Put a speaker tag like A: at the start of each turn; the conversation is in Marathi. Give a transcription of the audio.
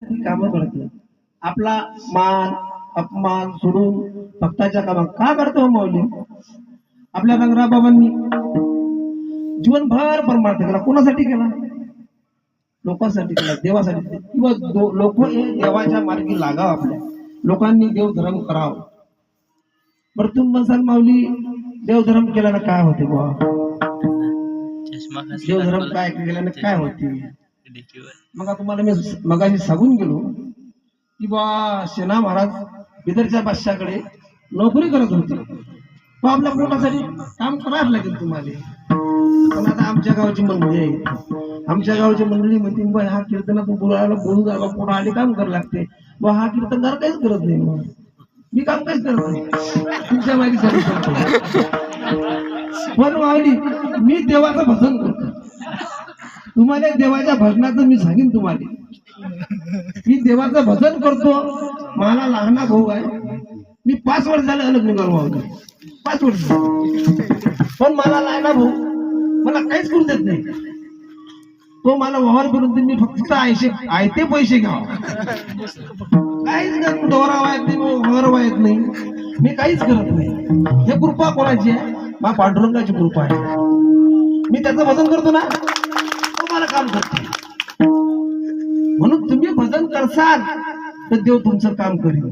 A: ती कामं करतो. आपला मान अपमान सोडून भक्ताच्या कामात का करतो माऊली? आपल्या रंगराबाबांनी जीवनभर परमार्थ केला. कोणासाठी केला? लोकांसाठी केला, देवासाठी. किंवा लोक हे देवाच्या मार्गी लागावं, आपल्या लोकांनी देवधर्म करावं. बरं तुम्ही म्हणसाल माऊली देवधर्म केल्यानं काय होते बुवा? देवधर्म काय केल्यानं काय होते? मग तुम्हाला मी मगाशी सांगून गेलो की बा सेना महाराज बिदरच्या बादशाकडे नोकरी करत होते. तो आपल्या पोटासाठी काम करावं लागेल तुम्हाला. पण आता आमच्या गावची मंडळी आहे, आमच्या गावची मंडळी म्हणते बा हा कीर्तनातून बोलायला बोलून जायला पोटा आले काम करावं लागते. बा हा कीर्तनदार काहीच करत नाही. मग मी काम काहीच करत नाही, तुमच्या माहिती करतो. पण माऊली मी देवाचं भजन करतो. तुम्हाला देवाच्या भजनाचं मी सांगेन तुम्हाला. मी देवाचं भजन करतो. मला लहाना भाऊ आहे. मी 5 वर्ष झाले अलग निघालो माऊली, 5 वर्ष. पण मला लहाना भाऊ मला काहीच करू देत नाही. तो मला व्यवहार करून मी फक्त आयते पैसे घ्यावं, काहीच करत दोरा वायत नाही, व्यवहार वायत नाही, मी काहीच करत नाही. हे कृपा कोणाची आहे? मा पांडुरंगाची कृपा आहे. मी त्याचं भजन करतो ना, तो मला काम करते. म्हणून तुम्ही भजन करसाल तर देव तुमचं काम करेल.